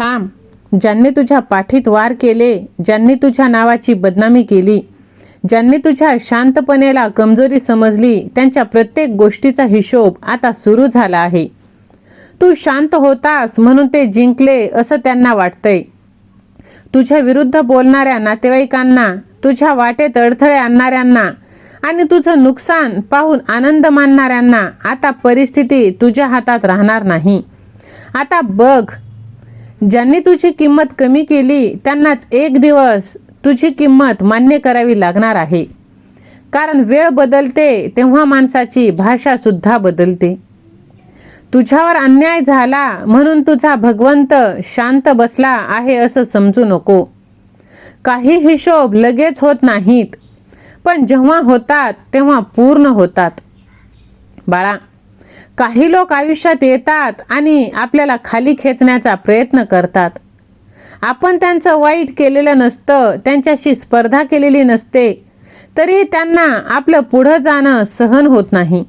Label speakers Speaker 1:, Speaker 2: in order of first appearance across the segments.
Speaker 1: थांब. ज्यांनी तुझ्या पाठीत वार केले, ज्यांनी तुझ्या नावाची बदनामी केली, ज्यांनी तुझ्या शांतपणेला कमजोरी समजली, त्यांच्या प्रत्येक गोष्टीचा हिशोब आता सुरू झाला आहे. तू शांत होतास म्हणून ते जिंकले असं त्यांना वाटतंय. तुझ्या विरुद्ध बोलणाऱ्या नातेवाईकांना, तुझ्या वाटेत अडथळे आणणाऱ्यांना आणि तुझं नुकसान पाहून आनंद मानणाऱ्यांना आता परिस्थिती तुझ्या हातात राहणार नाही. आता बघ, ज्यांनी तुझी किंमत कमी केली त्यांनाच एक दिवस तुझी किंमत मान्य करावी लागणार आहे. कारण वेळ बदलते तेव्हा माणसाची भाषा सुद्धा बदलते. तुझ्यावर अन्याय झाला म्हणून तुझा भगवंत शांत बसला आहे असं समजू नको. काही हिशोब लगेच होत नाहीत, पण जेव्हा होतात तेव्हा पूर्ण होतात. बाळा, काही लोक आयुष्यात येतात आणि आपल्याला खाली खेचण्याचा प्रयत्न करतात. आपण त्यांचं वाईट केलेलं नसतं, त्यांच्याशी स्पर्धा केलेली नसते, तरी त्यांना आपलं पुढं जाणं सहन होत नाही.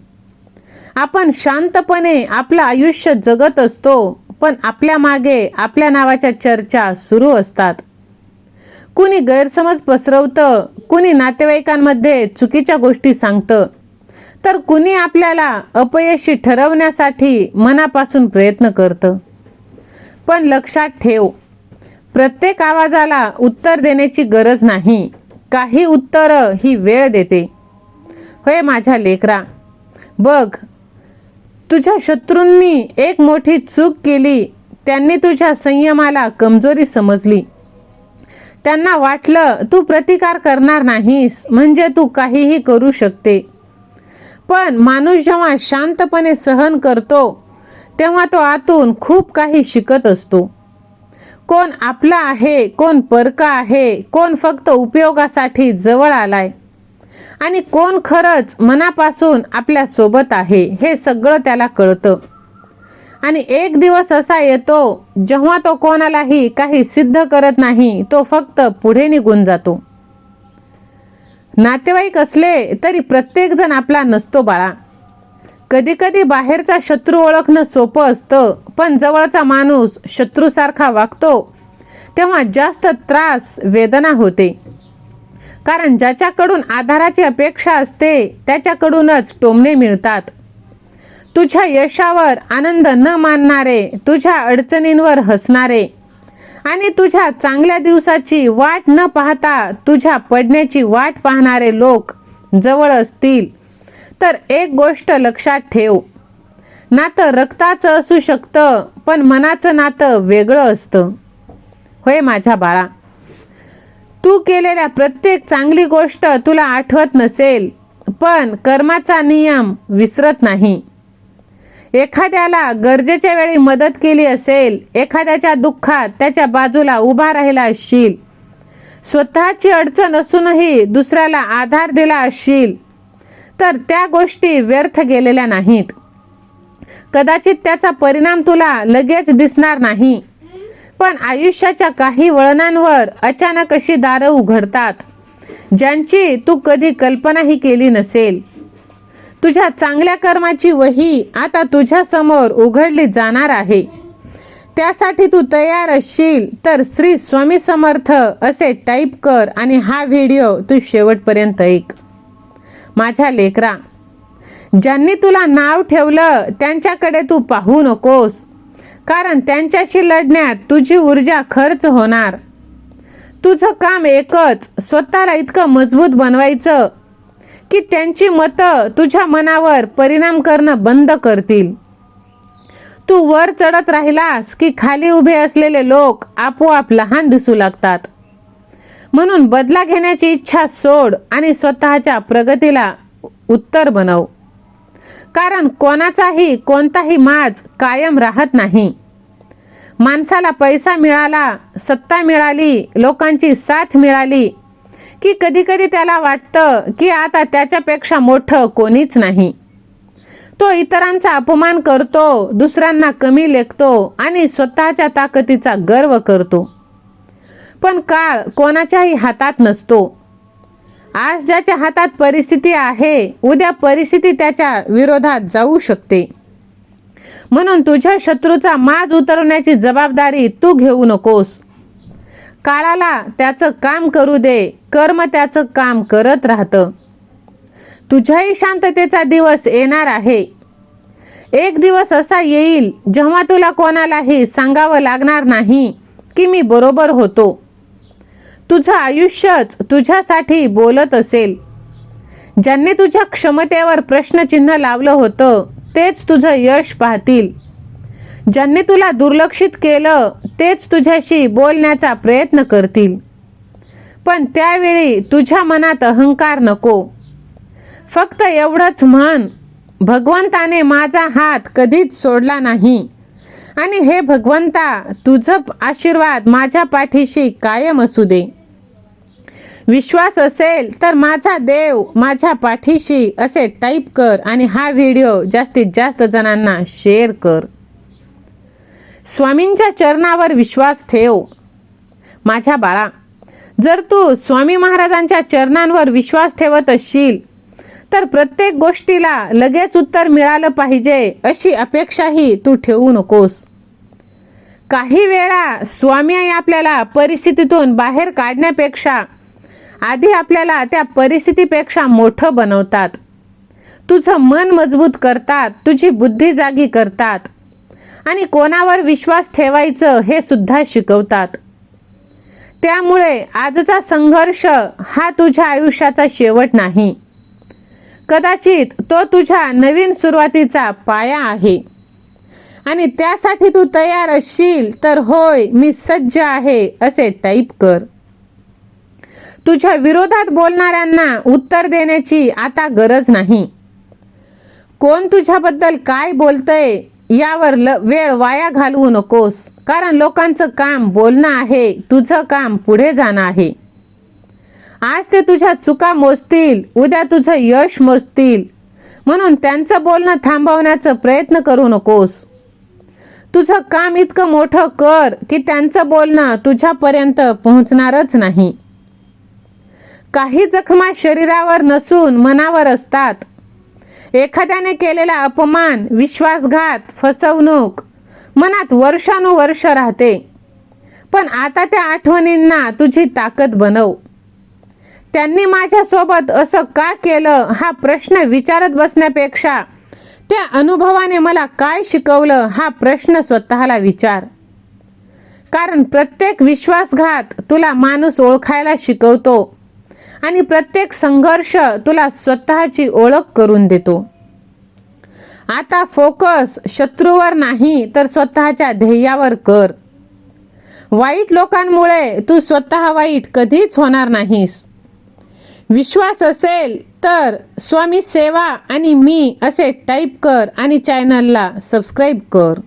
Speaker 1: आपण शांतपणे आपलं आयुष्य जगत असतो, पण आपल्या मागे आपल्या नावाच्या चर्चा सुरू असतात. कुणी गैरसमज पसरवतं, कुणी नातेवाईकांमध्ये चुकीच्या गोष्टी सांगतं, तर कुणी आपल्याला अपयशी ठरवण्यासाठी मनापासून प्रयत्न करतं. पण लक्षात ठेव, प्रत्येक आवाजाला उत्तर देण्याची गरज नाही. काही उत्तरं ही वेळ देते. होय माझ्या लेकरा, बघ, तुझ्या शत्रूंनी एक मोठी चूक केली. त्यांनी तुझ्या संयमाला कमजोरी समजली. त्यांना वाटलं तू प्रतिकार करणार नाहीस म्हणजे तू काहीही करू शकते. पण माणूस जेव्हा शांतपणे सहन करतो तेव्हा तो आतून खूप काही शिकत असतो. कोण आपला आहे, कोण परका आहे, कोण फक्त उपयोगासाठी जवळ आलाय आणि कोण खरंच मनापासून आपल्या सोबत आहे हे सगळं त्याला कळतं. आणि एक दिवस असा येतो जेव्हा तो कोणालाही काही सिद्ध करत नाही, तो फक्त पुढे निघून जातो. नातेवाईक असले तरी प्रत्येक जण आपला नसतो बाळा. कधी कधी बाहेरचा शत्रू ओळखणं सोपं असतं, पण जवळचा माणूस शत्रूसारखा वागतो तेव्हा जास्त त्रास, वेदना होते. कारण ज्याच्याकडून आधाराची अपेक्षा असते त्याच्याकडूनच टोमणे मिळतात. तुझ्या यशावर आनंद न मानणारे, तुझ्या अडचणींवर हसणारे आणि तुझ्या चांगल्या दिवसाची वाट न पाहता तुझ्या पडण्याची वाट पाहणारे लोक जवळ असतील तर एक गोष्ट लक्षात ठेव, नातं रक्ताचं असू शकतं, पण मनाचं नातं वेगळं असतं. होय माझ्या बाळा, तू केलेल्या प्रत्येक चांगली गोष्ट तुला आठवत नसेल, पण कर्माचा नियम विसरत नाही. एखाद्याला गरजेच्या वेळी मदत केली असेल, एखाद्याच्या दुःखात त्याच्या बाजूला उभा राहिला असशील, स्वतःची अडचण असूनही दुसऱ्याला आधार दिला असशील, तर त्या गोष्टी व्यर्थ गेलेल्या नाहीत. कदाचित त्याचा परिणाम तुला लगेच दिसणार नाही, पण आयुष्याच्या काही वळणांवर अचानक अशी दारं उघडतात ज्यांची तू कधी कल्पनाही केली नसेल. तुझ्या चांगल्या कर्माची वही आता तुझ्या समोर उघडली जाणार आहे. त्यासाठी तू तयार असशील तर श्री स्वामी समर्थ असे टाईप कर आणि हा व्हिडिओ तू शेवटपर्यंत ऐक. माझ्या लेकरा, ज्यांनी तुला नाव ठेवलं त्यांच्याकडे तू पाहू नकोस, कारण त्यांच्याशी लढण्यात तुझी ऊर्जा खर्च होणार. तुझं काम एकच, स्वतःला इतकं मजबूत बनवायचं की त्यांची मतं तुझ्या मनावर परिणाम करणं बंद करतील. तू वर चढत राहिलास की खाली उभे असलेले लोक आपोआप लहान दिसू लागतात. म्हणून बदला घेण्याची इच्छा सोड आणि स्वतःच्या प्रगतीला उत्तर बनव. कारण कोणताही माज कायम राहत नाही. माणसाला पैसा मिळाला, सत्ता मिळाली, लोकांची साथ मिळाली की कधी कधी त्याला वाटतं की आता त्याच्यापेक्षा मोठं कोणीच नाही. तो इतरांचा अपमान करतो, दुसऱ्यांना कमी लेखतो आणि स्वतःच्या ताकदीचा गर्व करतो. पण काळ कोणाच्याही हातात नसतो. आज ज्याच्या हातात परिस्थिती आहे, उद्या परिस्थिती त्याच्या विरोधात जाऊ शकते. म्हणून तुझ्या शत्रूचा माज उतरवण्याची जबाबदारी तू घेऊ नकोस. काळाला त्याचं काम करू दे, कर्म त्याचं काम करत राहतं. तुझ्याही शांततेचा दिवस येणार आहे. एक दिवस असा येईल जेव्हा तुला कोणालाही सांगावं लागणार नाही की मी बरोबर होतो. तुझं आयुष्यच तुझ्यासाठी बोलत असेल. ज्यांनी तुझ्या क्षमतेवर प्रश्नचिन्ह लावलं होतं तेच तुझं यश पाहतील. ज्यांनी तुला दुर्लक्षित केलं तेच तुझ्याशी बोलण्याचा प्रयत्न करतील. पण त्यावेळी तुझ्या मनात अहंकार नको. फक्त एवढंच म्हण, भगवंताने माझा हात कधीच सोडला नाही आणि हे भगवंता तुझं आशीर्वाद माझ्या पाठीशी कायम असू दे. विश्वास असेल तर माझा देव माझ्या पाठीशी असे टाईप कर आणि हा व्हिडिओ जास्तीत जास्त जणांना शेअर कर. स्वामींच्या चरणावर विश्वास ठेव. माझ्या बाळा, जर तू स्वामी महाराजांच्या चरणांवर विश्वास ठेवत असशील तर प्रत्येक गोष्टीला लगेच उत्तर मिळालं पाहिजे अशी अपेक्षाही तू ठेवू नकोस. काही वेळा स्वामी आपल्याला परिस्थितीतून बाहेर काढण्यापेक्षा आधी आपल्याला त्या परिस्थितीपेक्षा मोठं बनवतात. तुझं मन मजबूत करतात, तुझी बुद्धी जागी करतात आणि कोणावर विश्वास ठेवायचं हे सुद्धा शिकवतात. त्यामुळे आजचा संघर्ष हा तुझ्या आयुष्याचा शेवट नाही. कदाचित तो तुझ्या नवीन सुरुवातीचा पाया आहे आणि त्यासाठी तू तयार असशील तर होय मी सज्ज आहे असे टाईप कर. तुझ्या विरोधात बोलणाऱ्यांना उत्तर देण्याची आता गरज नाही. कोण तुझ्याबद्दल काय बोलतंय यावर वेळ वाया घालवू नकोस, कारण लोकांचं काम बोलणं आहे, तुझं काम पुढे जाणं आहे. आज ते तुझ्या चुका मोजतील, उद्या तुझं यश मोजतील, म्हणून त्यांचं बोलणं थांबवण्याचा प्रयत्न करू नकोस. तुझं काम इतकं मोठं कर की त्यांचं बोलणं तुझ्यापर्यंत पोहोचणारच नाही. काही जखमा शरीरावर नसून मनावर असतात. एखाद्याने केलेला अपमान, विश्वासघात, फसवणूक मनात वर्षानुवर्ष राहते. पण आता त्या आठवणींना तुझी ताकद बनव. त्यांनी माझ्यासोबत असं का केलं हा प्रश्न विचारत बसण्यापेक्षा त्या अनुभवाने मला काय शिकवलं हा प्रश्न स्वतःला विचार. कारण प्रत्येक विश्वासघात तुला माणूस ओळखायला शिकवतो आणि प्रत्येक संघर्ष तुला स्वतःची ओळख करून देतो. आता फोकस शत्रूवर नाही तर स्वतःच्या ध्येयावर कर. वाईट लोकांमुळे तू स्वतः वाईट कधीच होणार नाहीस. विश्वास असेल तर स्वामी सेवा आणि मी असे टाईप कर आणि चॅनलला सबस्क्राईब कर.